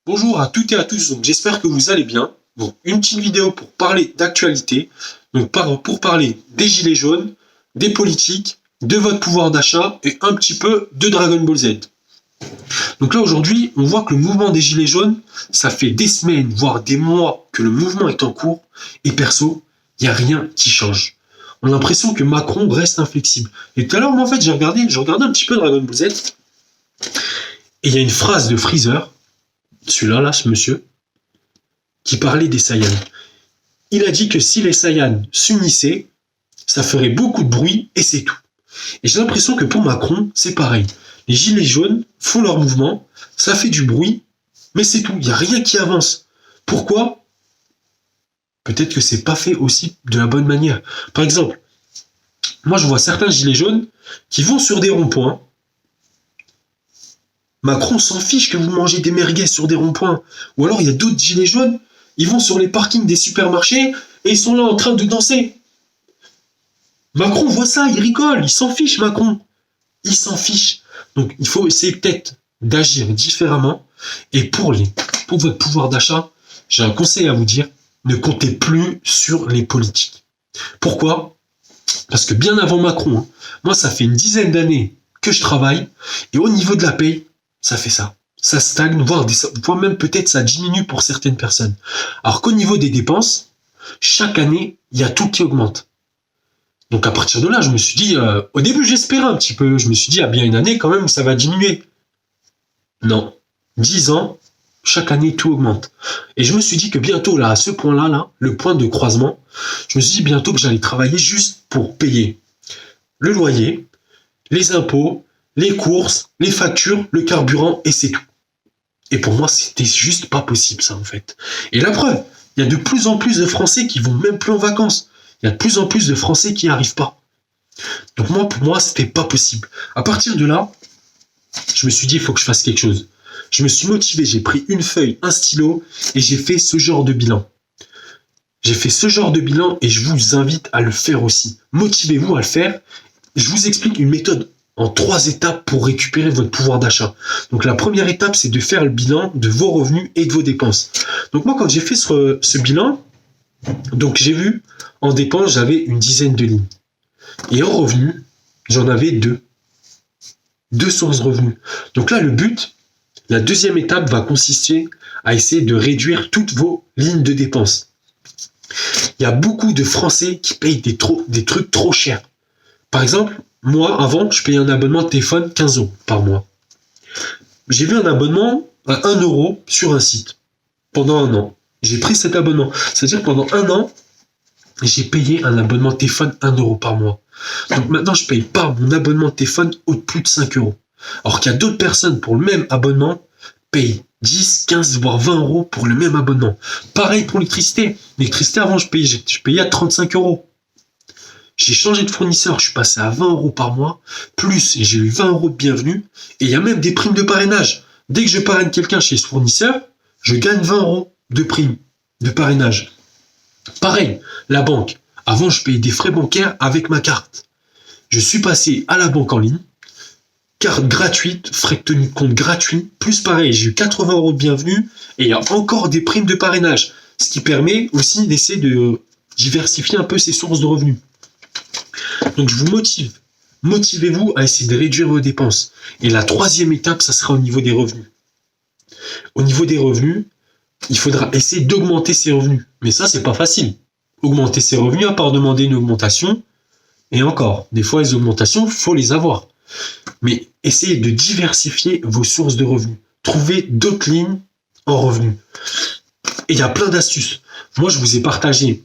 Bonjour à toutes et à tous, donc j'espère que vous allez bien. Donc une petite vidéo pour parler d'actualité, donc pour parler des gilets jaunes, des politiques, de votre pouvoir d'achat et un petit peu de Dragon Ball Z. Donc là aujourd'hui, on voit que le mouvement des gilets jaunes, ça fait des semaines, voire des mois que le mouvement est en cours, et perso, il n'y a rien qui change. On a l'impression que Macron reste inflexible. Et tout à l'heure, moi en fait, j'ai regardé un petit peu Dragon Ball Z, et il y a une phrase de Freezer, celui-là, ce monsieur, qui parlait des Saiyans. Il a dit que si les Saiyans s'unissaient, ça ferait beaucoup de bruit et c'est tout. Et j'ai l'impression que pour Macron, c'est pareil. Les gilets jaunes font leur mouvement, ça fait du bruit, mais c'est tout. Il n'y a rien qui avance. Pourquoi ? Peut-être que c'est pas fait aussi de la bonne manière. Par exemple, moi je vois certains gilets jaunes qui vont sur des ronds-points. Macron s'en fiche que vous mangez des merguez sur des ronds-points. Ou alors il y a d'autres gilets jaunes, ils vont sur les parkings des supermarchés et ils sont là en train de danser. Macron voit ça, il rigole, il s'en fiche Macron. Il s'en fiche. Donc il faut essayer peut-être d'agir différemment. Et pour votre pouvoir d'achat, j'ai un conseil à vous dire, ne comptez plus sur les politiques. Pourquoi ? Parce que bien avant Macron, moi ça fait une dizaine d'années que je travaille et au niveau de la paye, ça fait ça. Ça stagne, voire même peut-être ça diminue pour certaines personnes. Alors qu'au niveau des dépenses, chaque année, il y a tout qui augmente. Donc à partir de là, je me suis dit, au début j'espérais un petit peu, je me suis dit, bien une année quand même où ça va diminuer. Non, 10 ans, chaque année tout augmente. Et je me suis dit que bientôt, là, à ce point-là, le point de croisement, je me suis dit bientôt que j'allais travailler juste pour payer le loyer, les impôts, les courses, les factures, le carburant, et c'est tout. Et pour moi, c'était juste pas possible, ça, en fait. Et la preuve, il y a de plus en plus de Français qui vont même plus en vacances. Il y a de plus en plus de Français qui n'y arrivent pas. Donc pour moi, c'était pas possible. À partir de là, je me suis dit, il faut que je fasse quelque chose. Je me suis motivé, j'ai pris une feuille, un stylo, et j'ai fait ce genre de bilan. J'ai fait ce genre de bilan, et je vous invite à le faire aussi. Motivez-vous à le faire. Je vous explique une méthode en 3 étapes pour récupérer votre pouvoir d'achat. Donc la première étape, c'est de faire le bilan de vos revenus et de vos dépenses. Donc moi, quand j'ai fait ce bilan, donc j'ai vu, en dépenses, j'avais une dizaine de lignes. Et en revenus, j'en avais 2. 2 sources de revenus. Donc là, le but, la deuxième étape va consister à essayer de réduire toutes vos lignes de dépenses. Il y a beaucoup de Français qui payent des trucs trop chers. Par exemple, moi, avant, je payais un abonnement de téléphone 15 € par mois. J'ai vu un abonnement à 1 € sur un site pendant 1 an. J'ai pris cet abonnement. C'est-à-dire que pendant 1 an, j'ai payé un abonnement de téléphone 1 € par mois. Donc maintenant, je ne paye pas mon abonnement de téléphone au de plus de 5 €. Alors qu'il y a d'autres personnes pour le même abonnement payent 10, 15, voire 20 € pour le même abonnement. Pareil pour l'électricité. L'électricité, avant, je payais à 35 €. J'ai changé de fournisseur, je suis passé à 20 € par mois, plus j'ai eu 20 € de bienvenue, et il y a même des primes de parrainage. Dès que je parraine quelqu'un chez ce fournisseur, je gagne 20 € de prime de parrainage. Pareil, la banque. Avant, je payais des frais bancaires avec ma carte. Je suis passé à la banque en ligne, carte gratuite, frais de tenue de compte gratuit, plus pareil, j'ai eu 80 € de bienvenue, et il y a encore des primes de parrainage, ce qui permet aussi d'essayer de diversifier un peu ses sources de revenus. Donc je vous motive. Motivez-vous à essayer de réduire vos dépenses. Et la troisième étape, ça sera au niveau des revenus. Au niveau des revenus, il faudra essayer d'augmenter ses revenus. Mais ça, c'est pas facile. Augmenter ses revenus, à part demander une augmentation. Et encore, des fois, les augmentations, il faut les avoir. Mais essayez de diversifier vos sources de revenus. Trouvez d'autres lignes en revenus. Et il y a plein d'astuces. Moi, je vous ai partagé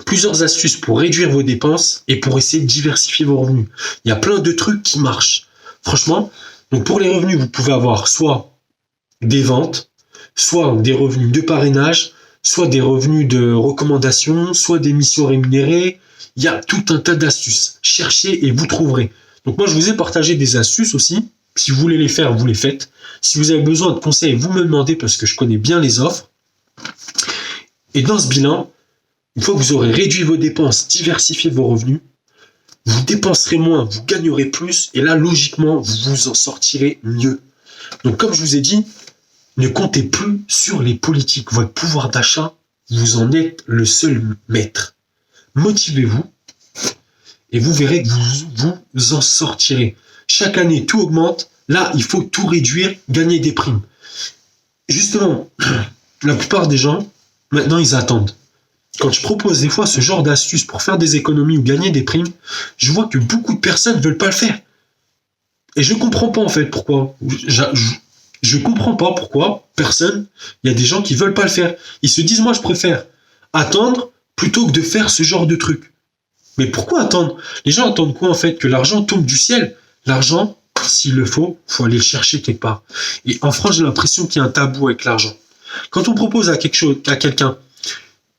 plusieurs astuces pour réduire vos dépenses et pour essayer de diversifier vos revenus. Il y a plein de trucs qui marchent. Franchement, donc pour les revenus, vous pouvez avoir soit des ventes, soit des revenus de parrainage, soit des revenus de recommandation, soit des missions rémunérées. Il y a tout un tas d'astuces. Cherchez et vous trouverez. Donc moi, je vous ai partagé des astuces aussi. Si vous voulez les faire, vous les faites. Si vous avez besoin de conseils, vous me demandez parce que je connais bien les offres. Et dans ce bilan, une fois que vous aurez réduit vos dépenses, diversifié vos revenus, vous dépenserez moins, vous gagnerez plus, et là, logiquement, vous vous en sortirez mieux. Donc, comme je vous ai dit, Ne comptez plus sur les politiques. Votre pouvoir d'achat, vous en êtes le seul maître. Motivez-vous et vous verrez que vous en sortirez. Chaque année, tout augmente. Là, il faut tout réduire, gagner des primes. Justement, la plupart des gens, maintenant, ils attendent. Quand je propose des fois ce genre d'astuces pour faire des économies ou gagner des primes, je vois que beaucoup de personnes ne veulent pas le faire. Et je comprends pas en fait pourquoi. Je comprends pas pourquoi personne. Il y a des gens qui veulent pas le faire. Ils se disent moi je préfère attendre plutôt que de faire ce genre de truc. Mais pourquoi attendre? Les gens attendent quoi en fait? Que l'argent tombe du ciel? L'argent, s'il le faut aller le chercher quelque part. Et en France, j'ai l'impression qu'il y a un tabou avec l'argent. Quand on propose à quelqu'un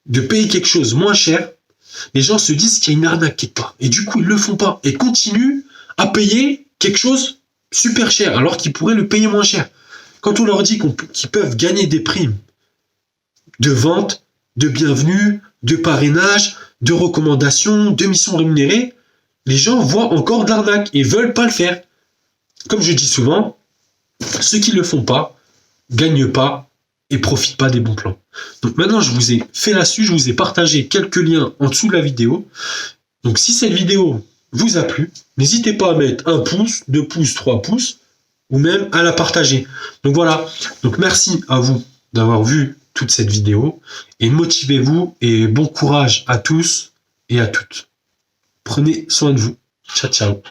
de payer quelque chose moins cher, les gens se disent qu'il y a une arnaque quelque part. Et du coup, ils le font pas. Et continuent à payer quelque chose super cher, alors qu'ils pourraient le payer moins cher. Quand on leur dit qu'ils peuvent gagner des primes de vente, de bienvenue, de parrainage, de recommandations, de missions rémunérées, les gens voient encore de l'arnaque et veulent pas le faire. Comme je dis souvent, ceux qui le font pas gagnent pas et profitent pas des bons plans. Donc maintenant, je vous ai fait l'astuce, je vous ai partagé quelques liens en dessous de la vidéo. Donc si cette vidéo vous a plu, n'hésitez pas à mettre 1 pouce, 2 pouces, 3 pouces, ou même à la partager. Donc voilà, donc merci à vous d'avoir vu toute cette vidéo, et motivez-vous, et bon courage à tous et à toutes. Prenez soin de vous. Ciao, ciao.